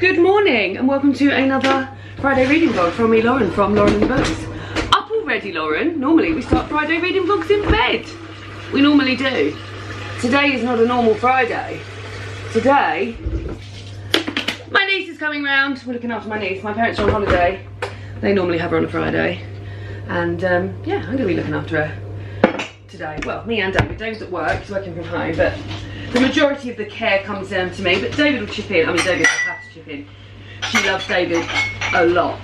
Good morning and welcome to another Friday reading vlog from me, Lauren, from Lauren and the Books. Up already, Lauren? Normally we start Friday reading vlogs in bed. We normally do. Today is not a normal Friday. Today, my niece is coming round. We're looking after my niece. My parents are on holiday. They normally have her on a Friday. And yeah, I'm going to be looking after her today. Well, me and David. David's at work, he's working from home, but the majority of the care comes down to me. But David will chip in. I mean, David will have to chip in. She loves David a lot.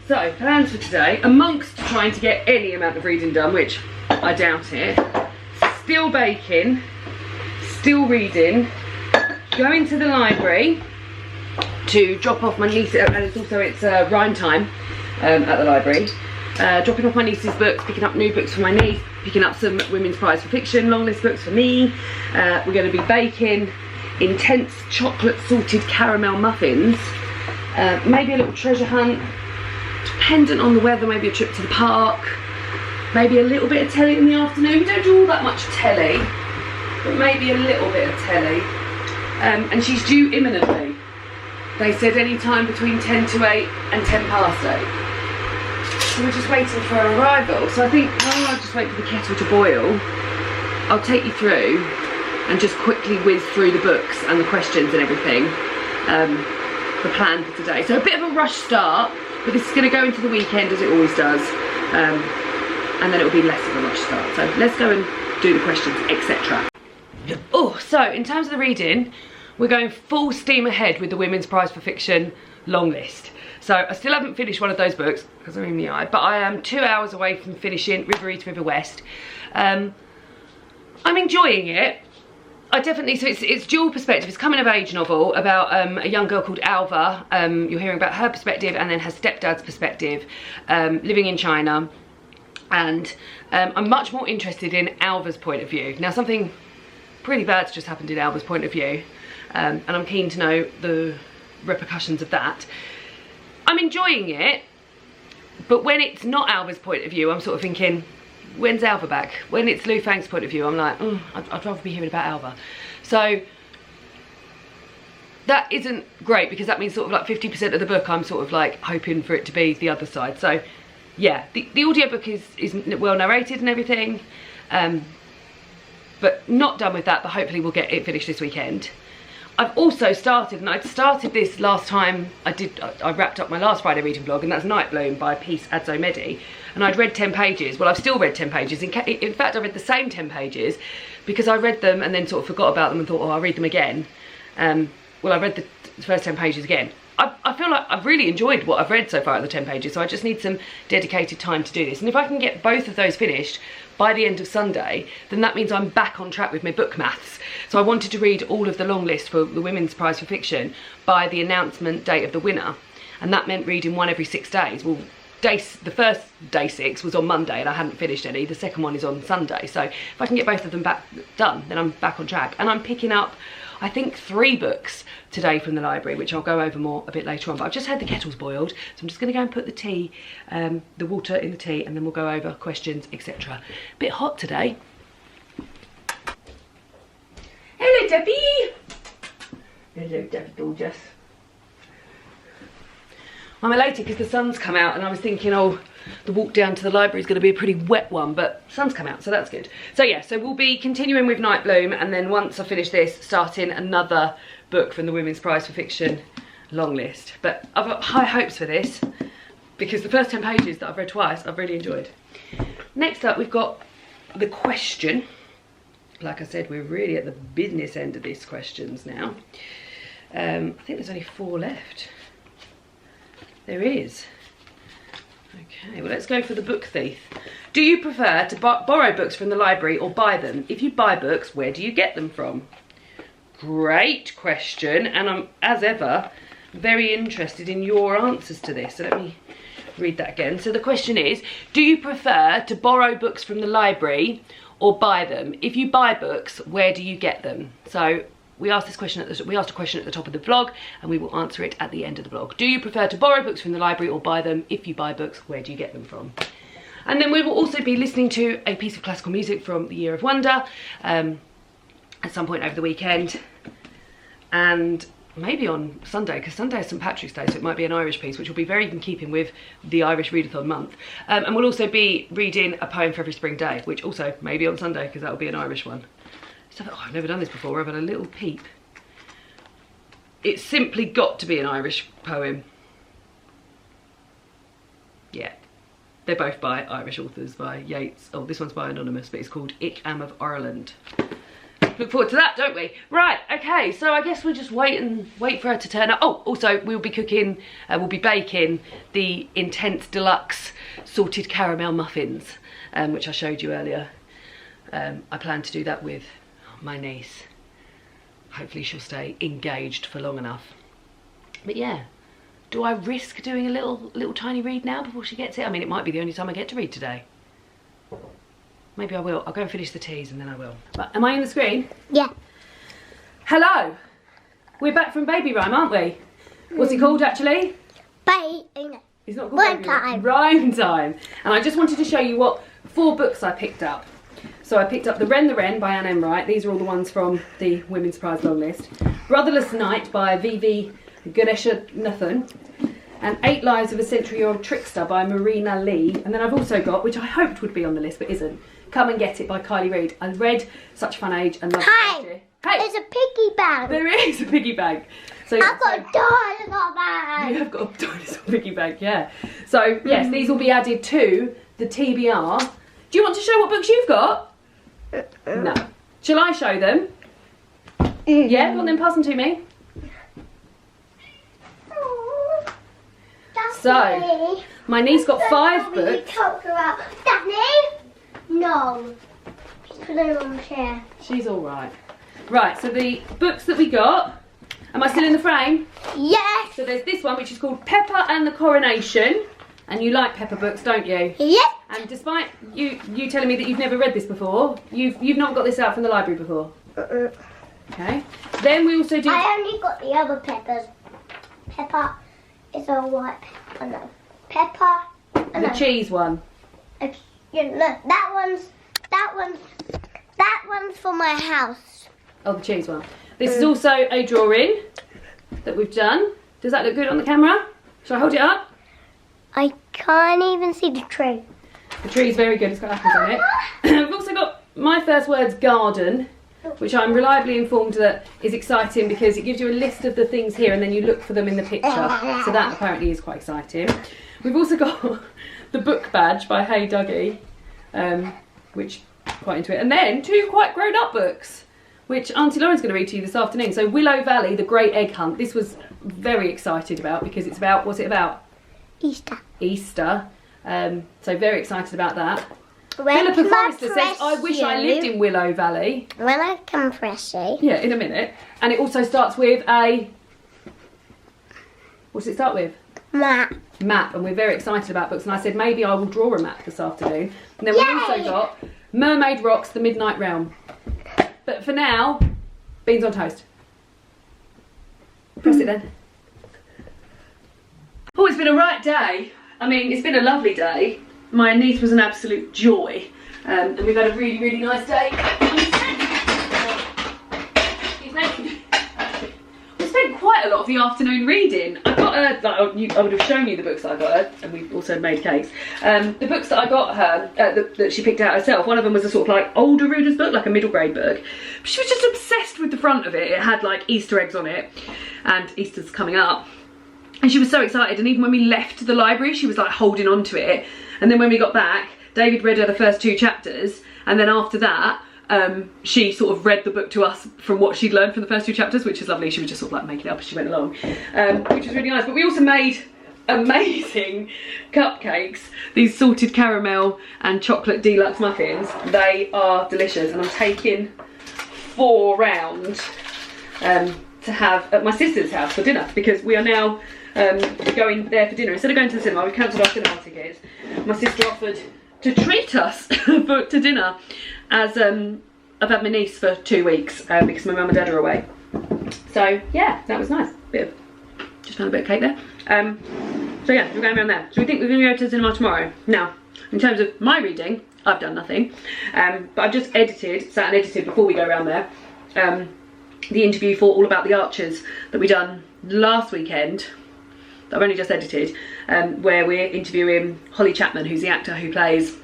So, plans for today, amongst trying to get any amount of reading done, which I doubt it, still baking, still reading, going to the library to drop off my niece, and it's rhyme time at the library. Dropping off my niece's books, picking up new books for my niece, picking up some Women's Prize for Fiction long list books for me. We're going to be baking intense chocolate salted caramel muffins, maybe a little treasure hunt, dependent on the weather, maybe a trip to the park, maybe a little bit of telly in the afternoon. We don't do all that much telly, but maybe a little bit of telly. And she's due imminently. They said any time between 10 to 8 and 10 past 8. So we're just waiting for her arrival. So I think while I just wait for the kettle to boil, I'll take you through and just quickly whiz through the books and the questions and everything, the plan for today. So a bit of a rush start, but this is going to go into the weekend as it always does, and then it will be less of a rush start. So let's go and do the questions, etc. Oh, so in terms of the reading, we're going full steam ahead with the Women's Prize for Fiction long list. So I still haven't finished one of those books because I'm in the eye, but I am 2 hours away from finishing River East, River West. I'm enjoying it. I definitely, so it's dual perspective. It's a coming of age novel about a young girl called Alva. You're hearing about her perspective and then her stepdad's perspective, living in China. And I'm much more interested in Alva's point of view. Now, something pretty bad's just happened in Alva's point of view, and I'm keen to know the repercussions of that. I'm enjoying it, but when it's not Alva's point of view, I'm sort of thinking, when's Alva back? When it's Lu Fang's point of view, I'm like, I'd rather be hearing about Alva. So that isn't great, because that means sort of like 50% of the book I'm sort of like hoping for it to be the other side. So yeah, the audiobook is well narrated and everything, but not done with that, but hopefully we'll get it finished this weekend. I've also started, and I'd started this last time I wrapped up my last Friday reading vlog, and that's Nightbloom by Peace Adzo Mehdi, and I'd read 10 pages. Well, I've still read 10 pages. In fact, I read the same 10 pages because I read them and then sort of forgot about them and thought, oh, I'll read them again. Well, I read the first 10 pages again. I feel like I've really enjoyed what I've read so far at the 10 pages, so I just need some dedicated time to do this. And if I can get both of those finished by the end of Sunday, then that means I'm back on track with my book maths. So I wanted to read all of the long list for the Women's Prize for Fiction by the announcement date of the winner. And that meant reading one every 6 days. Well, the first day 6 was on Monday and I hadn't finished any. The second one is on Sunday. So if I can get both of them done, then I'm back on track. And I'm picking up, I think, 3 books today from the library, which I'll go over more a bit later on. But I've just had the kettles boiled, so I'm just going to go and put the tea, the water in the tea, and then we'll go over questions, etc. Bit hot today. Hello, Debbie. Hello, Debbie, gorgeous. I'm elated because the sun's come out, and I was thinking, oh, the walk down to the library is going to be a pretty wet one, but sun's come out, so that's good. So yeah, so we'll be continuing with Nightbloom, and then once I finish this, starting another book from the Women's Prize for Fiction long list. But I've got high hopes for this, because the first 10 pages that I've read twice, I've really enjoyed. Next up, we've got the question. Like I said, we're really at the business end of these questions now. I think there's only 4 left. There is. Okay, well, let's go for the book thief. Do you prefer to borrow books from the library or buy them? If you buy books, where do you get them from? Great question, and I'm, as ever, very interested in your answers to this. So let me read that again. So the question is, do you prefer to borrow books from the library or buy them? If you buy books, where do you get them? So we asked a question at the top of the vlog, and we will answer it at the end of the vlog. Do you prefer to borrow books from the library or buy them? If you buy books, where do you get them from? And then we will also be listening to a piece of classical music from the Year of Wonder at some point over the weekend. And maybe on Sunday, because Sunday is St Patrick's Day, so it might be an Irish piece, which will be very in keeping with the Irish Readathon month. And we'll also be reading a poem for every spring day, which also maybe on Sunday, because that will be an Irish one. So, oh, I've never done this before. I've had a little peep. It's simply got to be an Irish poem. Yeah. They're both by Irish authors, by Yeats. Oh, this one's by Anonymous, but it's called Ich Am of Ireland. Look forward to that, don't we? Right, okay, so I guess we'll just wait for her to turn up. Oh, also, we'll be cooking, we'll be baking the intense deluxe salted caramel muffins, which I showed you earlier. I plan to do that with my niece. Hopefully she'll stay engaged for long enough. But yeah, do I risk doing a little tiny read now before she gets it? I mean, it might be the only time I get to read today. Maybe I will. I'll go and finish the teas and then I will. Right, am I on the screen? Yeah. Hello. We're back from Baby Rhyme, aren't we? What's it called actually? It's not called Rhyme Baby Time. Rhyme Time. And I just wanted to show you what 4 books I picked up. So I picked up The Wren by Anne Enright. These are all the ones from the Women's Prize long list. Brotherless Night by V.V. Ganeshanathan. And 8 Lives of a Century-Old Trickster by Marina Lee. And then I've also got, which I hoped would be on the list but isn't, Come and Get It by Kylie Reid. I read Such a Fun Age and loved it last year. Hey! There's a piggy bank. There is a piggy bank. So I've got a dinosaur bank. You have got a dinosaur piggy bank, yeah. So yes, these will be added to the TBR. Do you want to show what books you've got? No. Shall I show them? Yeah, well then pass them to me. So, my niece got 5 books. Danny? No. Just put her on the chair. She's alright. Right, so the books that we got, am I still in the frame? Yes. So there's this one which is called Peppa and the Coronation. And you like Peppa books, don't you? Yes. And despite you telling me that you've never read this before, you've not got this out from the library before. Okay. Then we also do. I only got the other Peppers. Peppa is a white pepper. No. Peppa. The cheese one. That one's for my house. Oh, the cheese one. This is also a drawing that we've done. Does that look good on the camera? Shall I hold it up? I can't even see the tree. The tree's very good. It's got apples on it. We've also got My First Words Garden, which I'm reliably informed that is exciting because it gives you a list of the things here and then you look for them in the picture. So that apparently is quite exciting. We've also got The Book Badge by Hey Dougie, which quite into it. And then 2 quite grown up books, which Auntie Lauren's going to read to you this afternoon. So Willow Valley, The Great Egg Hunt. This was very excited about because it's about, what's it about? Easter. So very excited about that. Philippa Forrester says, I wish I lived in Willow Valley. When I come freshy. Yeah, in a minute. And it also starts with a... What does it start with? Map. Map. And we're very excited about books. And I said, maybe I will draw a map this afternoon. And then we've also got Mermaid Rocks, The Midnight Realm. But for now, beans on toast. Press it then. Oh, it's been a right day. I mean, it's been a lovely day. My niece was an absolute joy. And we've had a really, really nice day. We spent quite a lot of the afternoon reading. I got her, I would have shown you the books I got her, and we also made cakes. The books that I got her, that she picked out herself, one of them was a sort of like older reader's book, like a middle grade book. But she was just obsessed with the front of it. It had like Easter eggs on it, and Easter's coming up. And she was so excited, and even when we left the library, she was like holding on to it. And then when we got back, David read her the first 2 chapters, and then after that, she sort of read the book to us from what she'd learned from the first 2 chapters, which is lovely. She would just sort of like make it up as she went along, which was really nice. But we also made amazing cupcakes, these salted caramel and chocolate deluxe muffins. They are delicious, and I'm taking 4 round to have at my sister's house for dinner, because we are now going there for dinner. Instead of going to the cinema, we cancelled our cinema tickets. My sister offered to treat us to dinner, as I've had my niece for 2 weeks because my mum and dad are away. So yeah, that was nice. Just found a bit of cake there. So yeah, we're going around there. So we think we're going to go to the cinema tomorrow. Now, in terms of my reading, I've done nothing, but I've just sat and edited before we go around there. the interview for All About the Archers that we done last weekend, that I've only just edited, where we're interviewing Hollie Chapman, who's the actor who plays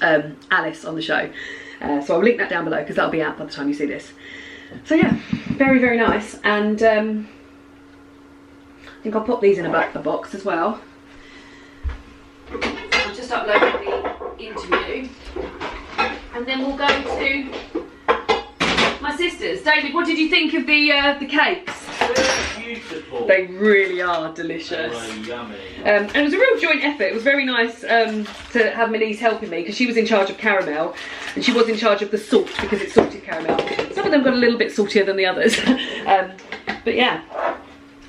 Alice on the show. So I'll link that down below because that'll be out by the time you see this. So yeah, very, very nice. And I think I'll pop these in a box as well. I'll just upload the interview and then we'll go to my sisters. David, what did you think of the cakes? They're beautiful. They really are delicious. They were yummy. And it was a real joint effort. It was very nice to have Melise helping me because she was in charge of caramel and she was in charge of the salt because it's salted caramel. Some of them got a little bit saltier than the others. But yeah.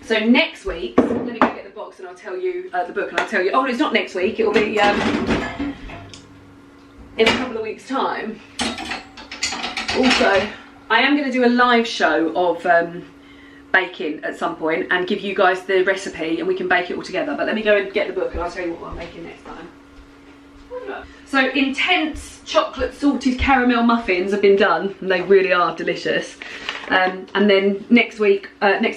So next week, let me go get the box and I'll tell you the book and I'll tell you. Oh, it's not next week. It'll be in a couple of weeks' time. Also, I am going to do a live show of baking at some point and give you guys the recipe and we can bake it all together. But let me go and get the book and I'll tell you what I'm making next time. So intense chocolate salted caramel muffins have been done and they really are delicious. And then next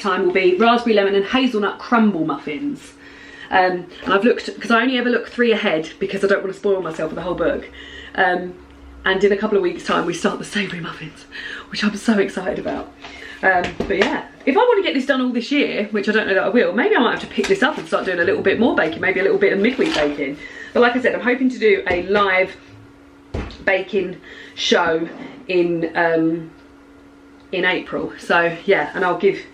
time will be raspberry lemon and hazelnut crumble muffins. And I've looked, because I only ever look 3 ahead because I don't want to spoil myself with the whole book. And in a couple of weeks' time we start the savoury muffins, which I'm so excited about. But yeah, if I want to get this done all this year, which I don't know that I will, maybe I might have to pick this up and start doing a little bit more baking, maybe a little bit of midweek baking. But like I said, I'm hoping to do a live baking show in April. So yeah, and I'll give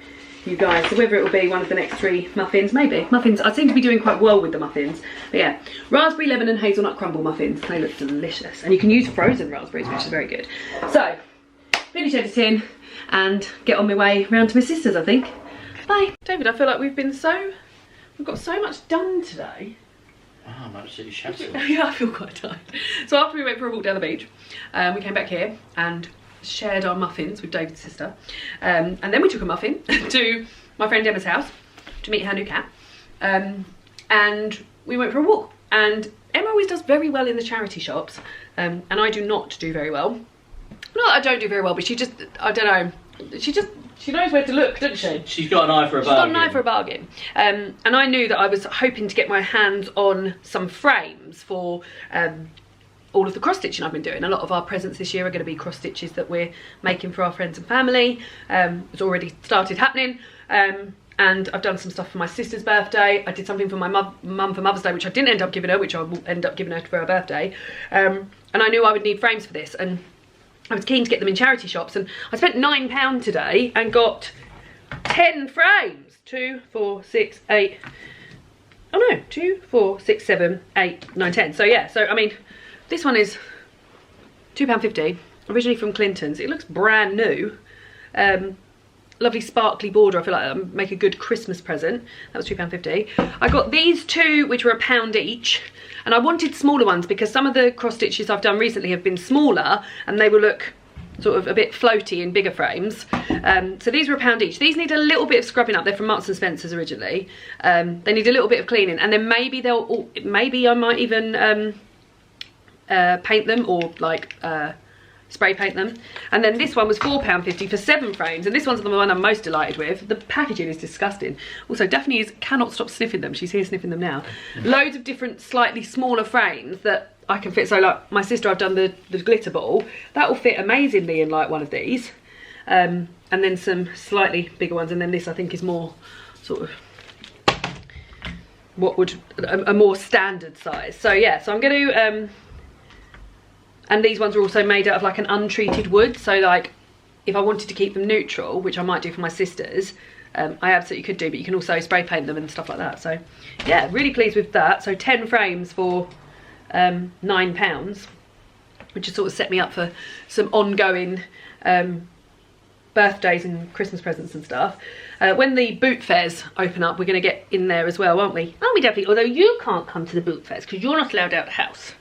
you guys, so whether it will be one of the next 3 muffins, maybe. Muffins, I seem to be doing quite well with the muffins. But yeah, raspberry lemon and hazelnut crumble muffins, they look delicious. And you can use frozen raspberries, which is very good. So, finish editing and get on my way round to my sister's, I think. Bye. David, I feel like we've got so much done today. Oh, I'm absolutely shattered. Yeah, I feel quite tired. So after we went for a walk down the beach, we came back here and shared our muffins with David's sister. And then we took a muffin to my friend Emma's house to meet her new cat. And we went for a walk. And Emma always does very well in the charity shops. And I do not do very well. Not that I don't do very well, but she just, I don't know, she knows where to look, doesn't she? She's got an eye for a bargain. She's got an eye for a bargain. And I knew that I was hoping to get my hands on some frames for all of the cross stitching I've been doing. A lot of our presents this year are going to be cross stitches that we're making for our friends and family. It's already started happening. And I've done some stuff for my sister's birthday. I did something for my mum for Mother's Day, which I didn't end up giving her, which I will end up giving her for her birthday. And I knew I would need frames for this. And I was keen to get them in charity shops. And I spent £9 today and got 10 frames. 2, 4, 6, 8. Oh no, 2, 4, 6, 7, 8, 9, 10. So yeah, so I mean, this one is £2.50, originally from Clinton's. It looks brand new. Lovely sparkly border. I feel like that'll make a good Christmas present. That was £2.50. I got these 2, which were £1 each. And I wanted smaller ones because some of the cross stitches I've done recently have been smaller and they will look sort of a bit floaty in bigger frames. So these were £1 each. These need a little bit of scrubbing up. They're from Marks and Spencer's originally. They need a little bit of cleaning, and then maybe maybe I might even paint them or like spray paint them. And then this one was £4.50 for 7 frames, and this one's the one I'm most delighted with. The packaging is disgusting. Also, Daphne cannot stop sniffing them. She's here sniffing them now. Loads of different slightly smaller frames that I can fit. So like my sister, I've done the glitter ball. That will fit amazingly in like one of these. And then some slightly bigger ones, and then this I think is more sort of what would a more standard size. So yeah, so I'm going to and these ones are also made out of like an untreated wood. So like if I wanted to keep them neutral, which I might do for my sisters, I absolutely could do, but you can also spray paint them and stuff like that. So yeah, really pleased with that. So 10 frames for £9, which has sort of set me up for some ongoing birthdays and Christmas presents and stuff. When the boot fairs open up, we're going to get in there as well, won't we? Aren't we, Debbie? Although you can't come to the boot fairs because you're not allowed out the house.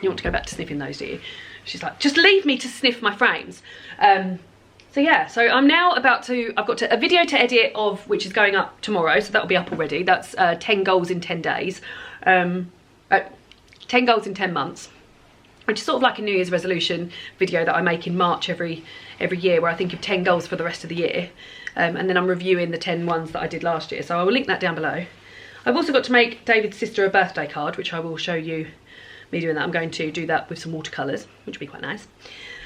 You want to go back to sniffing those, do you? She's like, just leave me to sniff my frames. So yeah, so I'm now about to, I've got a video to edit of, which is going up tomorrow, so that'll be up already. That's 10 goals in 10 days. 10 goals in 10 months, which is sort of like a New Year's resolution video that I make in March every every year where I think of 10 goals for the rest of the year. And then I'm reviewing the 10 ones that I did last year. So I will link that down below. I've also got to make David's sister a birthday card, which I will show you me doing that. I'm going to do that with some watercolours, which will be quite nice.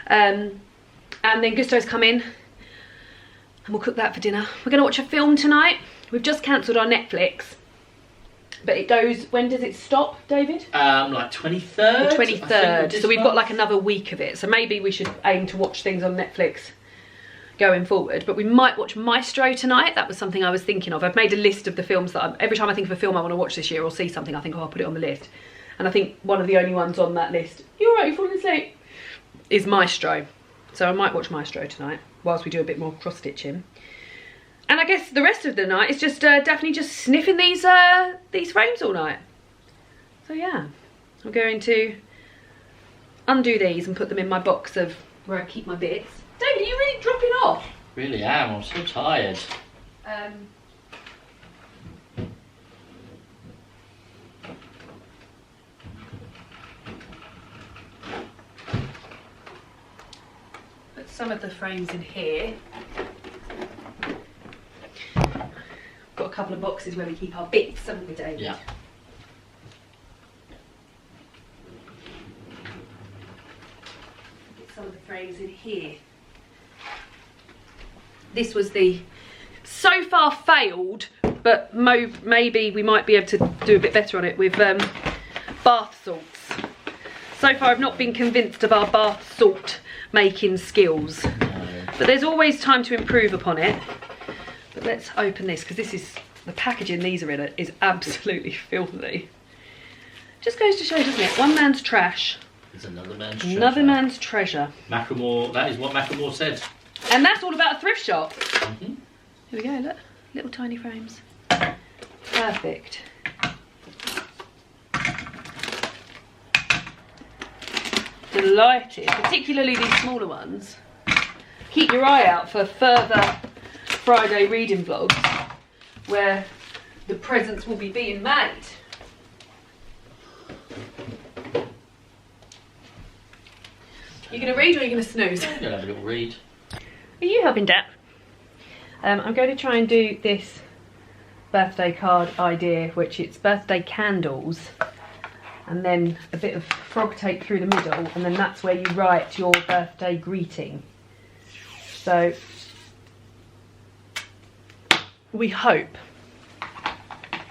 And then Gousto's come in and we'll cook that for dinner. We're going to watch a film tonight. We've just cancelled our Netflix. But it goes, when does it stop, David? Like 23rd? The 23rd. So we've got like another week of it. So maybe we should aim to watch things on Netflix going forward. But we might watch Maestro tonight. That was something I was thinking of. I've made a list of the films that every time I think of a film I want to watch this year or see something, I think, oh, I'll put it on the list. And I think one of the only ones on that list, you're right, you're falling asleep, is Maestro. So I might watch Maestro tonight whilst we do a bit more cross stitching. And I guess the rest of the night is just Daphne just sniffing these frames all night. So yeah, I'm going to undo these and put them in my box of where I keep my bits. David, are you really dropping off? Really am, I'm so tired. Put some of the frames in here. Got a couple of boxes where we keep our bits, haven't we, David? Yeah. Get some of the frames in here. This was the so far failed, but maybe we might be able to do a bit better on it with bath salts. So far I've not been convinced of our bath salt making skills, but there's always time to improve upon it. But let's open this, because this is, the packaging these are in is absolutely filthy. Just goes to show, doesn't it? One man's trash. It's another man's treasure. Another man's treasure. Macklemore, that is what Macklemore said. And that's all about a thrift shop. Mm-hmm. Here we go, look. Little tiny frames. Perfect. Delighted, particularly these smaller ones. Keep your eye out for further Friday reading vlogs where the presents will be being made. You gonna read or are you gonna snooze? I'm gonna have a little read. Are you helping, Dad? I'm going to try and do this birthday card idea, which it's birthday candles and then a bit of frog tape through the middle, and then that's where you write your birthday greeting. So we hope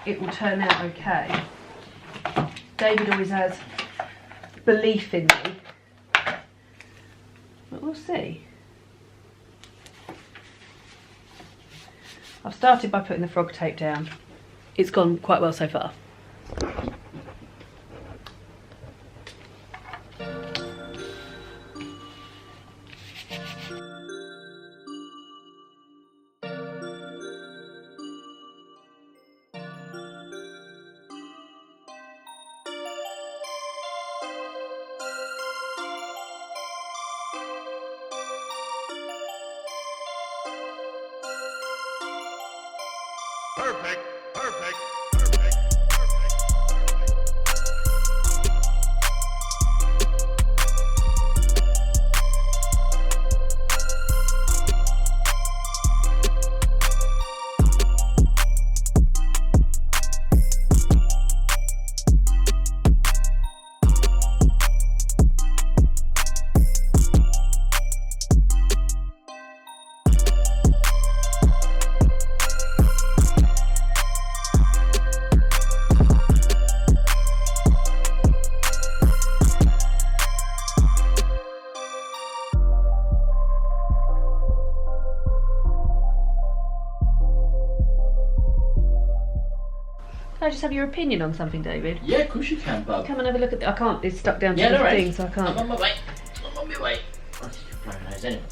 it will turn out okay. David always has belief in me, but we'll see. I've started by putting the frog tape down. It's gone quite well so far. Perfect, perfect, perfect, Can I just have your opinion on something, David? Yeah, of course you can, bub. Come and have a look at I can't, it's stuck down to Yeah, the no worries. thing, so I can't. I'm on my way. I'm on my way. I'll just blow my nose anyway.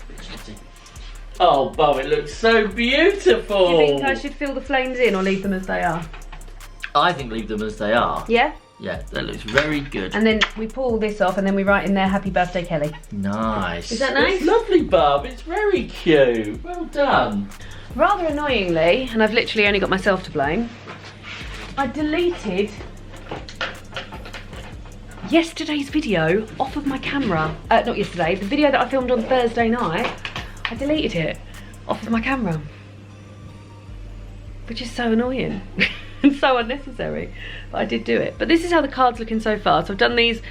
Oh, bub, it looks so beautiful. Do you think I should fill the flames in or leave them as they are? I think leave them as they are. Yeah? Yeah, that looks very good. And then we pull this off and then we write in there, Happy Birthday, Kelly. Nice. Is that nice? It's lovely, bub. It's very cute. Well done. Rather annoyingly, and I've literally only got myself to blame, I deleted yesterday's video off of my camera. Not yesterday, the video that I filmed on Thursday night I deleted it off of my camera, which is so annoying and so unnecessary, but I did do it. But this is how the card's looking so far. So I've done these.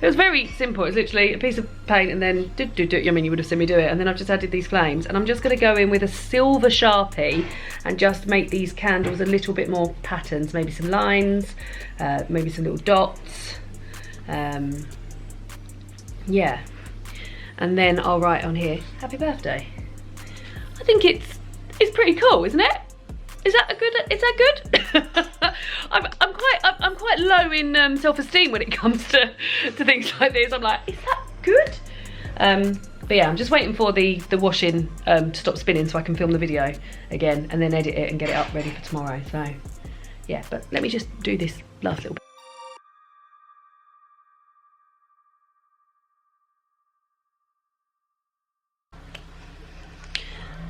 It was very simple. It's literally a piece of paint and then I mean, you would have seen me do it, and then I've just added these flames, and I'm just going to go in with a silver Sharpie and just make these candles a little bit more patterns, maybe some lines, maybe some little dots, yeah, and then I'll write on here happy birthday. I think it's pretty cool, isn't it? Is that good? I'm quite low in self-esteem when it comes to things like this. I'm like, is that good? But yeah, I'm just waiting for the washing to stop spinning so I can film the video again and then edit it and get it up ready for tomorrow. So yeah, but let me just do this last little bit.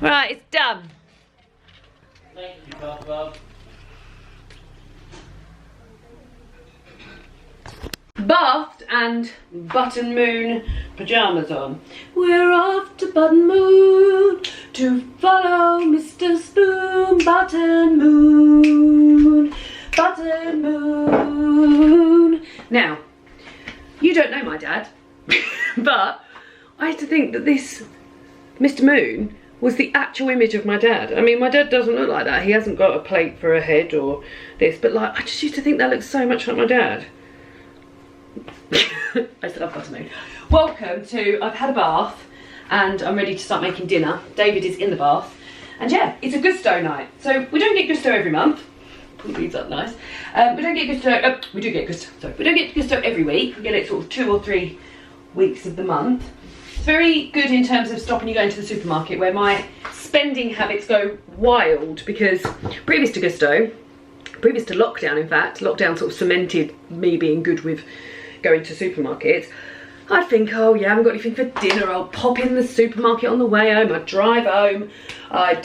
Right, it's done. Thank you, Peppa. Bathed and Button Moon pyjamas on. We're off to Button Moon to follow Mr. Spoon. Button Moon, Button Moon. Now, you don't know my dad, but I had to think that this Mr. Moon was the actual image of my dad. I mean, my dad doesn't look like that. He hasn't got a plate for a head or this, but like, I just used to think that looks so much like my dad. I still love Button Moon. Welcome to, I've had a bath and I'm ready to start making dinner. David is in the bath. And yeah, it's a Gousto night. So we don't get Gousto every month. Put these up nice. We don't get Gousto, we do get Gousto, sorry. We don't get Gousto every week. We get it sort of 2 or 3 weeks of the month. It's very good in terms of stopping you going to the supermarket, where my spending habits go wild, because previous to Gousto, previous to lockdown in fact, lockdown sort of cemented me being good with going to supermarkets. I'd think, oh yeah, I haven't got anything for dinner, I'll pop in the supermarket on the way home, I'd drive home, I'd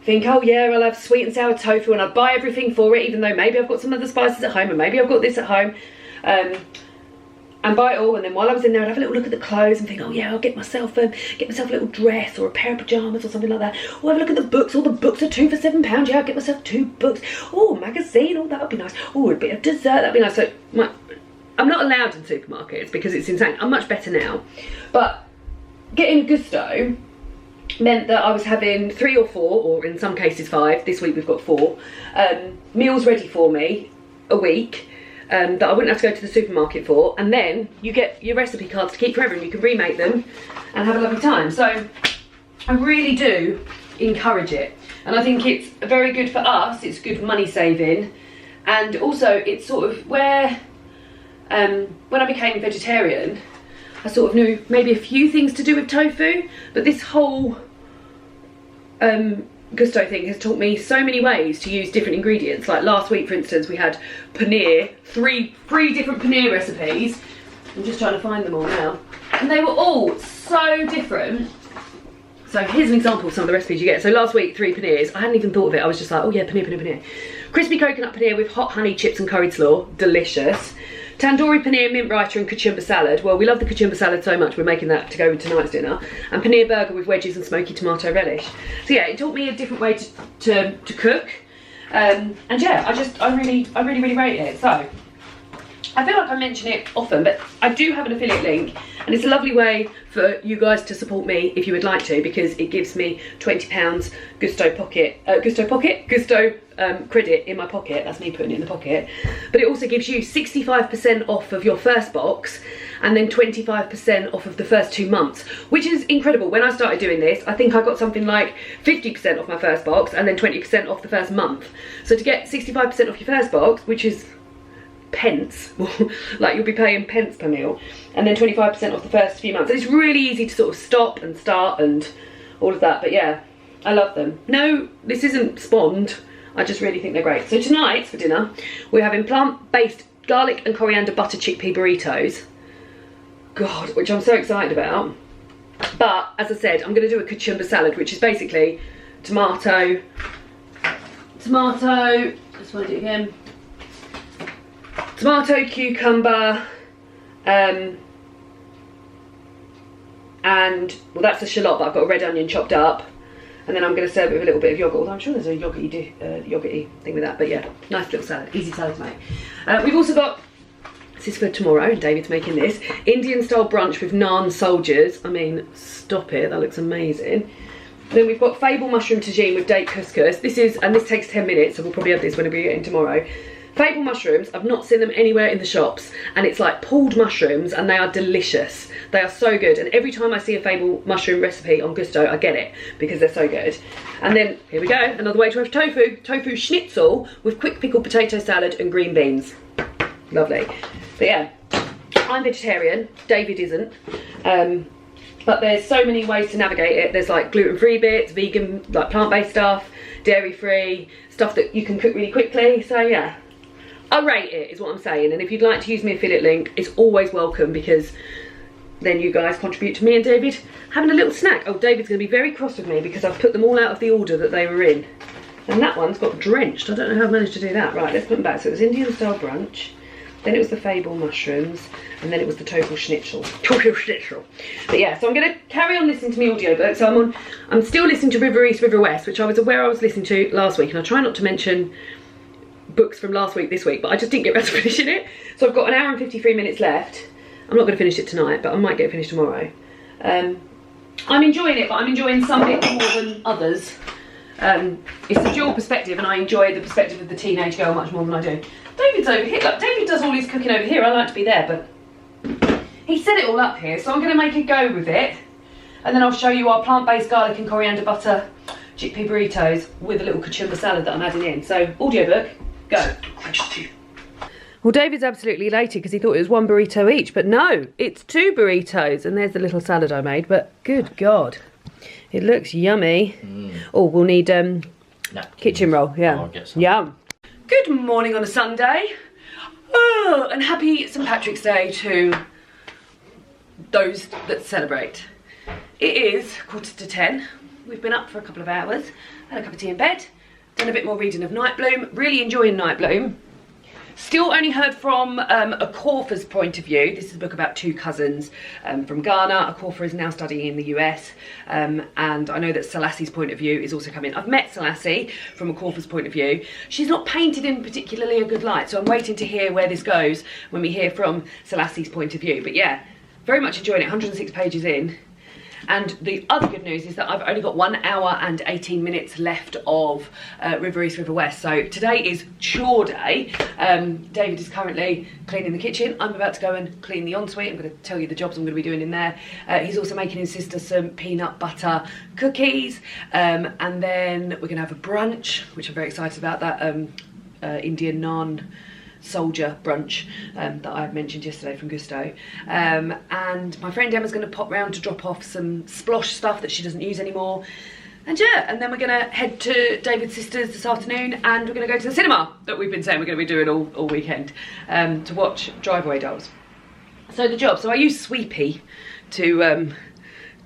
think, oh yeah, I'll have sweet and sour tofu, and I'd buy everything for it, even though maybe I've got some other spices at home and maybe I've got this at home. And buy it all, and then while I was in there I'd have a little look at the clothes and think, oh yeah, I'll get myself a little dress or a pair of pyjamas or something like that. Or have a look at the books, all the books are 2 for £7, yeah, I'll get myself 2 books. Oh, magazine, oh that would be nice. Oh, a bit of dessert, that'd be nice. So I'm not allowed in supermarkets because it's insane. I'm much better now. But getting Gousto meant that I was having 3 or 4, or in some cases 5, this week we've got 4, meals ready for me a week. That I wouldn't have to go to the supermarket for, and then you get your recipe cards to keep forever and you can remake them and have a lovely time. So I really do encourage it, and I think it's very good for us, it's good money saving, and also it's sort of where when I became vegetarian I sort of knew maybe a few things to do with tofu, but this whole Gousto thing has taught me so many ways to use different ingredients. Like last week, for instance, we had paneer, three different paneer recipes. I'm just trying to find them all now. And they were all so different. So here's an example of some of the recipes you get. So last week, 3 paneers. I hadn't even thought of it. I was just like, oh yeah, paneer. Crispy coconut paneer with hot honey chips and curried slaw. Delicious. Tandoori paneer, mint raita and cucumber salad. Well, we love the cucumber salad so much, we're making that to go with tonight's dinner. And paneer burger with wedges and smoky tomato relish. So yeah, it taught me a different way to cook. And yeah, I really rate it. So I feel like I mention it often, but I do have an affiliate link, and it's a lovely way for you guys to support me if you would like to, because it gives me £20 Gousto credit in my pocket. That's me putting it in the pocket. But it also gives you 65% off of your first box, and then 25% off of the first 2 months, which is incredible. When I started doing this, I think I got something like 50% off my first box and then 20% off the first month. So to get 65% off your first box, which is pence, like you'll be paying pence per meal, and then 25% off the first few months. And it's really easy to sort of stop and start and all of that. But yeah, I love them. No, this isn't spawned. I just really think they're great. So tonight for dinner, we're having plant-based garlic and coriander butter chickpea burritos. God, which I'm so excited about. But as I said, I'm going to do a cucumber salad, which is basically tomato, let's find it again. Tomato, cucumber, and, well, that's a shallot, but I've got a red onion chopped up. And then I'm going to serve it with a little bit of yoghurt, although I'm sure there's a yoghurty thing with that. But yeah, nice little salad, easy salad to make. We've also got, this is for tomorrow, David's making this, Indian style brunch with naan soldiers. I mean, stop it, that looks amazing. Then we've got fable mushroom tagine with date couscous. This takes 10 minutes, so we'll probably have this whenever we get in tomorrow. Fable mushrooms, I've not seen them anywhere in the shops, and it's like pulled mushrooms, and they are delicious. They are so good, and every time I see a fable mushroom recipe on Gousto, I get it, because they're so good. And then, here we go, another way to have tofu schnitzel with quick pickled potato salad and green beans. Lovely. But yeah, I'm vegetarian, David isn't. But there's so many ways to navigate it. There's like gluten-free bits, vegan, like plant-based stuff, dairy-free, stuff that you can cook really quickly, so yeah. I rate it, is what I'm saying, and if you'd like to use my affiliate link, it's always welcome, because then you guys contribute to me and David having a little snack. Oh, David's going to be very cross with me because I've put them all out of the order that they were in. And that one's got drenched. I don't know how I've managed to do that. Right, let's put them back. So it was Indian style brunch, then it was the fable mushrooms, and then it was the tofu schnitzel. But yeah, so I'm going to carry on listening to my audiobook. So I'm still listening to River East, River West, which I was aware I was listening to last week, and I try not to mention books from last week this week, but I just didn't get around to finishing it. So I've got an hour and 53 minutes left. I'm not going to finish it tonight, but I might get it finished tomorrow. I'm enjoying it, but I'm enjoying some bits more than others. It's a dual perspective, and I enjoy the perspective of the teenage girl much more than I do. David's over here. Look, David does all his cooking over here. I like to be there, but he set it all up here, so I'm going to make a go with it. And then I'll show you our plant-based garlic and coriander butter chickpea burritos with a little kachumba salad that I'm adding in. So, audiobook, go. Well, David's absolutely elated because he thought it was one burrito each, but no, it's 2 burritos. And there's the little salad I made, but good God, it looks yummy. Oh, we'll need kitchen roll, yeah. I'll get some. Yum. Good morning on a Sunday. Oh, and happy St. Patrick's Day to those that celebrate. It is 9:45. We've been up for a couple of hours, had a cup of tea in bed, done a bit more reading of Nightbloom, really enjoying Nightbloom. Still only heard from a Corfer's point of view. This is a book about 2 cousins from Ghana. A Corfer is now studying in the US, and I know that Selassie's point of view is also coming. I've met Selassie from a Corfer's point of view. She's not painted in particularly a good light, so I'm waiting to hear where this goes when we hear from Selassie's point of view. But yeah, very much enjoying it, 106 pages in. And the other good news is that I've only got 1 hour and 18 minutes left of River East, River West. So today is chore day. David is currently cleaning the kitchen. I'm about to go and clean the ensuite. I'm going to tell you the jobs I'm going to be doing in there. He's also making his sister some peanut butter cookies. And then we're going to have a brunch, which I'm very excited about, that Indian naan soldier brunch that I mentioned yesterday from Gousto, and my friend Emma's going to pop round to drop off some splosh stuff that she doesn't use anymore, and yeah, and then we're going to head to David's sister's this afternoon, and we're going to go to the cinema that we've been saying we're going to be doing all weekend, to watch Drive-Away Dolls. So the job, so I use Sweepy to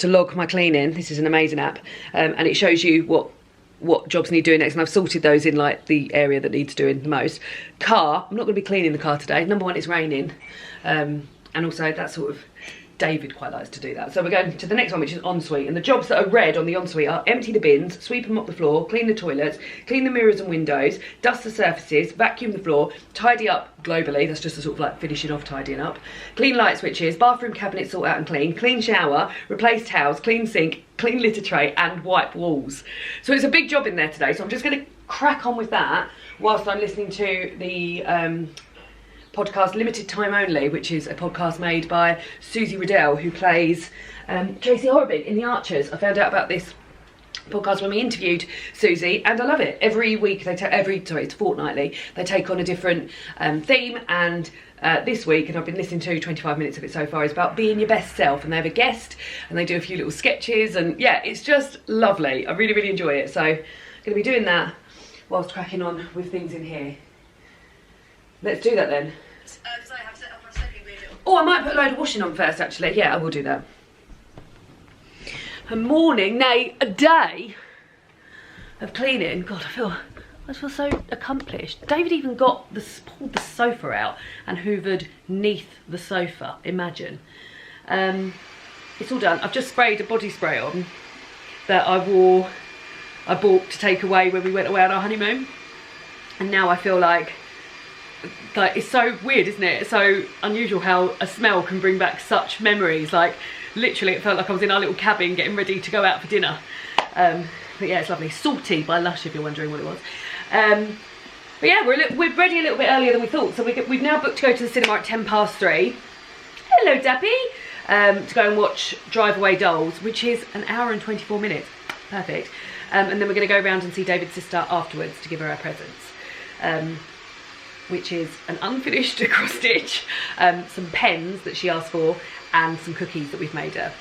log my cleaning. This is an amazing app, and it shows you what jobs need doing next, and I've sorted those in like the area that needs doing the most. Car, I'm not going to be cleaning the car today. Number one, it's raining, and also that sort of, David quite likes to do that. So we're going to the next one, which is ensuite, and the jobs that are red on the ensuite are empty the bins, sweep and mop the floor, clean the toilets, clean the mirrors and windows, dust the surfaces, vacuum the floor, tidy up globally, that's just a sort of like finishing off tidying up, clean light switches, bathroom cabinets sort out and clean shower, replace towels, clean sink, clean litter tray and wipe walls. So it's a big job in there today, so I'm just going to crack on with that whilst I'm listening to the podcast Limited Time Only, which is a podcast made by Susie Riddell, who plays Tracy Horrobin in The Archers. I found out about this podcast when we interviewed Susie, and I love it. Every week they it's fortnightly, they take on a different theme, and this week, and I've been listening to 25 minutes of it so far, is about being your best self, and they have a guest and they do a few little sketches, and yeah, it's just lovely. I really enjoy it, so I'm going to be doing that whilst cracking on with things in here. Let's do that then. Because I have set up a slightly weird little... Oh, I might put a load of washing on first, actually. Yeah, I will do that. A morning, nay, a day of cleaning. God, I just feel so accomplished. David even pulled the sofa out and hoovered neath the sofa. Imagine. it's all done. I've just sprayed a body spray on that I bought to take away when we went away on our honeymoon. And now I feel like it's so weird, isn't it? It's so unusual how a smell can bring back such memories. Like literally it felt like I was in our little cabin getting ready to go out for dinner. But yeah, it's lovely. Salty by Lush, if you're wondering what it was. But yeah, we're ready a little bit earlier than we thought. So we've now booked to go to the cinema at 3:10. Hello, Dappy. To go and watch Drive Away Dolls, which is an hour and 24 minutes. Perfect. And then we're going to go around and see David's sister afterwards to give her presents. Which is an unfinished cross stitch, some pens that she asked for, and some cookies that we've made her.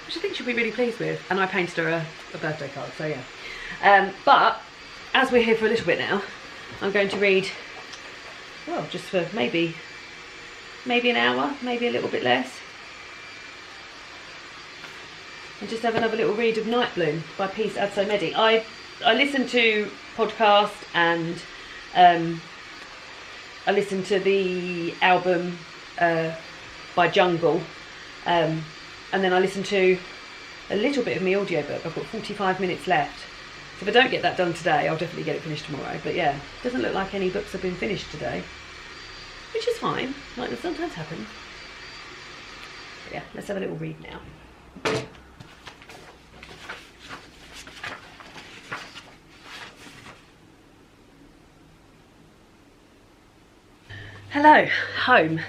Which I think she'll be really pleased with. And I painted her a birthday card, so yeah. But as we're here for a little bit now, I'm going to read, well, just for maybe an hour, maybe a little bit less. And just have another little read of Nightbloom by Peace Adso Mehdi. I listen to podcasts and I listened to the album by Jungle, and then I listened to a little bit of my audiobook. I've got 45 minutes left. So if I don't get that done today, I'll definitely get it finished tomorrow. But yeah, it doesn't look like any books have been finished today, which is fine, like that sometimes happens. But yeah, let's have a little read now. Hello, home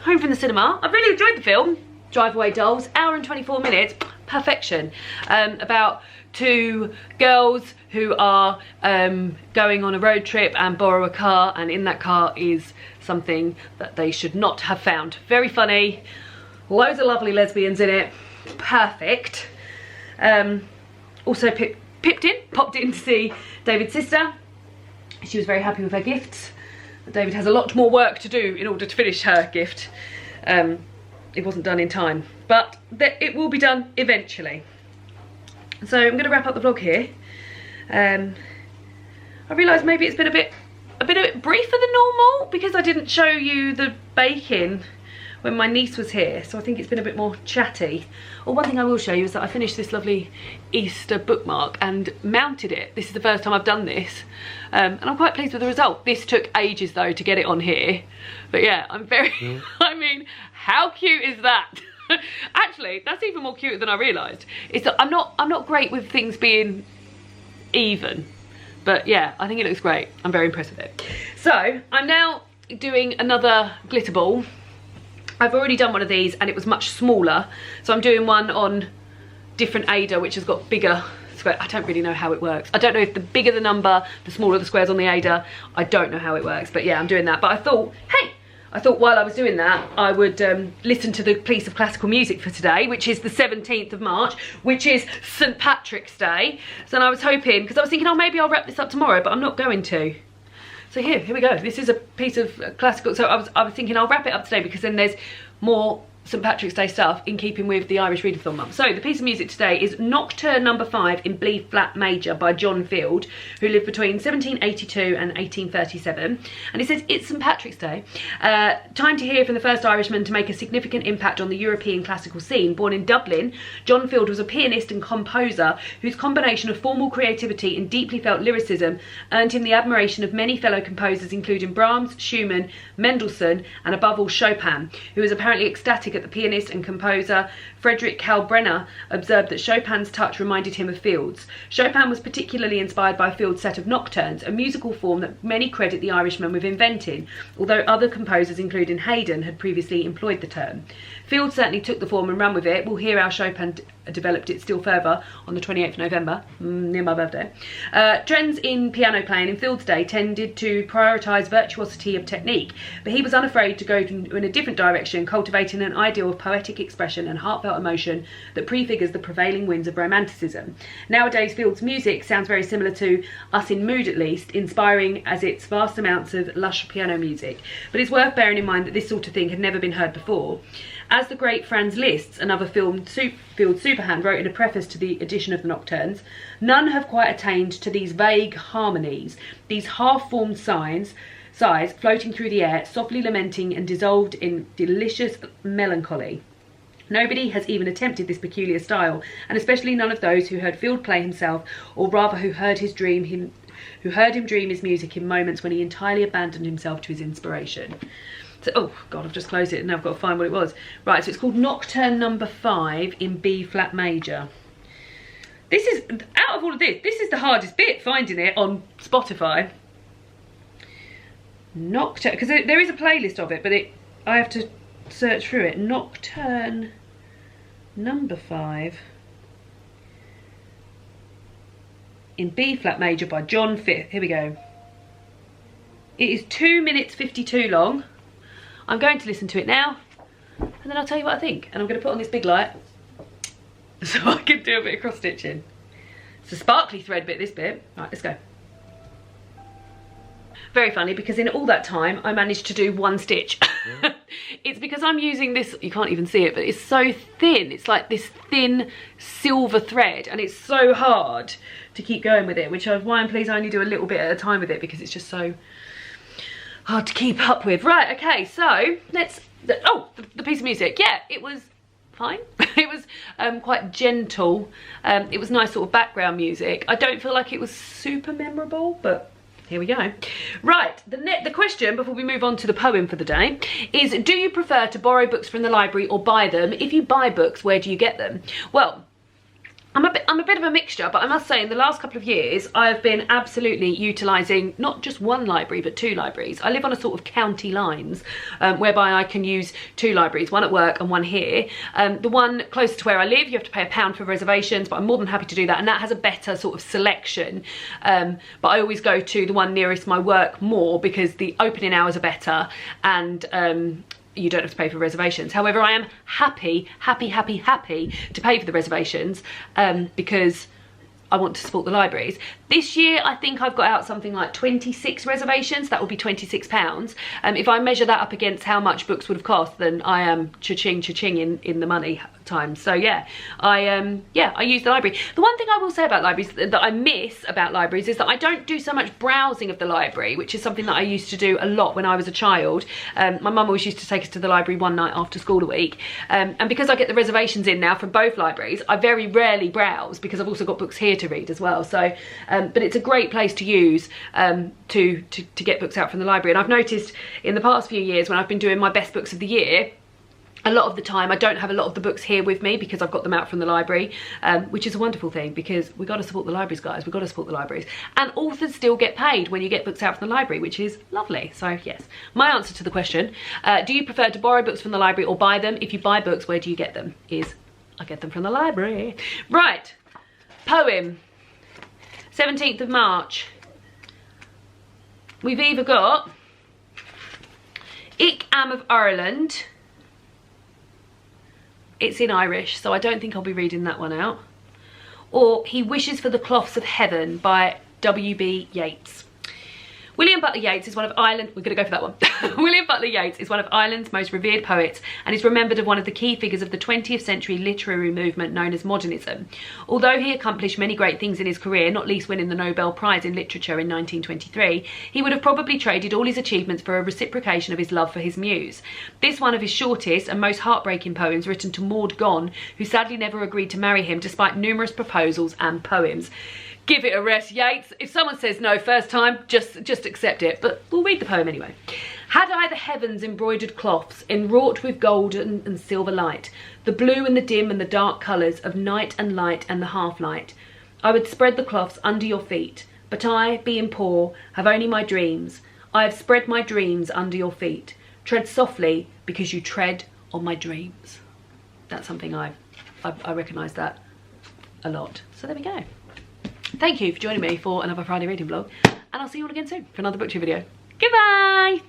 from the cinema. I've really enjoyed the film, Drive Away Dolls, hour and 24 minutes, perfection. About two girls who are going on a road trip and borrow a car, and in that car is something that they should not have found. Very funny, loads of lovely lesbians in it, perfect. Also popped in to see David's sister. She was very happy with her gifts. David has a lot more work to do in order to finish her gift. It wasn't done in time, but it will be done eventually. So I'm going to wrap up the vlog here. I realised maybe it's been a bit briefer than normal because I didn't show you the baking when my niece was here, so I think it's been a bit more chatty. Well, one thing I will show you is that I finished this lovely Easter bookmark and mounted it. This is the first time I've done this, and I'm quite pleased with the result. This took ages though to get it on here, but yeah, I'm very, I mean, how cute is that? Actually, that's even more cute than I realised. It's that I'm not great with things being even, but yeah, I think it looks great. I'm very impressed with it. So I'm now doing another glitter ball. I've already done one of these and it was much smaller, so I'm doing one on different Ada, which has got bigger squares. I don't really know how it works. I don't know if the bigger the number, the smaller the squares on the Ada. I don't know how it works, but yeah, I'm doing that. But I thought, hey, while I was doing that, I would listen to the piece of classical music for today, which is the 17th of March, which is St. Patrick's Day. So then I was hoping, because I was thinking, oh, maybe I'll wrap this up tomorrow, but I'm not going to. So here we go. This is a piece of classical. So I was thinking I'll wrap it up today because then there's more St. Patrick's Day stuff in keeping with the Irish Readathon month. So the piece of music today is Nocturn No. 5 in B flat major by John Field, who lived between 1782 and 1837. And it says, it's St. Patrick's Day. Time to hear from the first Irishman to make a significant impact on the European classical scene. Born in Dublin, John Field was a pianist and composer whose combination of formal creativity and deeply felt lyricism earned him the admiration of many fellow composers, including Brahms, Schumann, Mendelssohn, and above all Chopin, who was apparently ecstatic at the pianist and composer Frederick Kalkbrenner observed that Chopin's touch reminded him of Field's. Chopin was particularly inspired by Field's set of nocturnes, a musical form that many credit the Irishman with inventing, although other composers, including Haydn, had previously employed the term. Field certainly took the form and ran with it. We'll hear how Chopin developed it still further on the 28th of November, near my birthday. Trends in piano playing in Field's day tended to prioritise virtuosity of technique, but he was unafraid to go in a different direction, cultivating an ideal of poetic expression and heartfelt emotion that prefigures the prevailing winds of romanticism. Nowadays, Field's music sounds very similar to Us in Mood, at least, inspiring as its vast amounts of lush piano music, but it's worth bearing in mind that this sort of thing had never been heard before. As the great Franz Liszt, another Field superhand, wrote in a preface to the edition of the Nocturnes, none have quite attained to these vague harmonies, these half-formed sighs floating through the air, softly lamenting and dissolved in delicious melancholy. Nobody has even attempted this peculiar style, and especially none of those who heard Field play himself, or rather who heard him dream his music in moments when he entirely abandoned himself to his inspiration. So, oh God, I've just closed it and now I've got to find what it was. Right, so it's called Nocturne No. 5 in B flat major. This is, out of all of this is the hardest bit, finding it on Spotify. Nocturne, because there is a playlist of it, but I have to search through it. Nocturne No. 5 in B flat major by John Fifth. Here we go. It is 2 minutes 52 long. I'm going to listen to it now and then I'll tell you what I think. And I'm going to put on this big light so I can do a bit of cross stitching. It's a sparkly thread bit, this bit. Right, let's go. Very funny, because in all that time I managed to do one stitch. It's because I'm using this, you can't even see it, but it's so thin. It's like this thin silver thread, and it's so hard to keep going with it, which is why I'm pleased I only do a little bit at a time with it, because it's just so hard to keep up with. Right, okay, so let's, oh, the piece of music. Yeah, it was fine. It was quite gentle. It was nice sort of background music. I don't feel like it was super memorable, but here we go. Right, the question before we move on to the poem for the day is, do you prefer to borrow books from the library or buy them? If you buy books, where do you get them? Well, I'm a bit of a mixture, but I must say in the last couple of years I've been absolutely utilising not just one library but two libraries. I live on a sort of county lines whereby I can use two libraries, one at work and one here. The one closer to where I live, you have to pay £1 for reservations, but I'm more than happy to do that, and that has a better sort of selection. But I always go to the one nearest my work more because the opening hours are better, and you don't have to pay for reservations. However, I am happy to pay for the reservations because I want to support the libraries. This year, I think I've got out something like 26 reservations. That would be £26. If I measure that up against how much books would have cost, then I am cha-ching in the money time. So yeah, I use the library. The one thing I will say about libraries that I miss about libraries is that I don't do so much browsing of the library, which is something that I used to do a lot when I was a child. My mum always used to take us to the library one night after school a week, and because I get the reservations in now from both libraries, I very rarely browse because I've also got books here to read as well. So but it's a great place to use to get books out from the library. And I've noticed in the past few years when I've been doing my best books of the year, a lot of the time I don't have a lot of the books here with me because I've got them out from the library, which is a wonderful thing because we've got to support the libraries, guys. We've got to support the libraries. And authors still get paid when you get books out from the library, which is lovely. So yes, my answer to the question, do you prefer to borrow books from the library or buy them? If you buy books, where do you get them? Is I get them from the library. Right, poem, 17th of March. We've either got Ich am of Ireland. It's in Irish, so I don't think I'll be reading that one out. Or He Wishes for the Cloths of Heaven by W.B. Yeats. William Butler Yeats is one of Ireland's, we're going to go for that one. William Butler Yeats is one of Ireland's most revered poets and is remembered as one of the key figures of the 20th century literary movement known as modernism. Although he accomplished many great things in his career, not least winning the Nobel Prize in Literature in 1923, he would have probably traded all his achievements for a reciprocation of his love for his muse. This one of his shortest and most heartbreaking poems, written to Maud Gonne, who sadly never agreed to marry him despite numerous proposals and poems. Give it a rest, Yeats. If someone says no first time, just accept it. But we'll read the poem anyway. Had I the heavens embroidered cloths, enwrought with golden and silver light, the blue and the dim and the dark colours of night and light and the half-light, I would spread the cloths under your feet. But I, being poor, have only my dreams. I have spread my dreams under your feet. Tread softly, because you tread on my dreams. That's something I recognise that a lot. So there we go. Thank you for joining me for another Friday reading vlog, and I'll see you all again soon for another booktube video. Goodbye!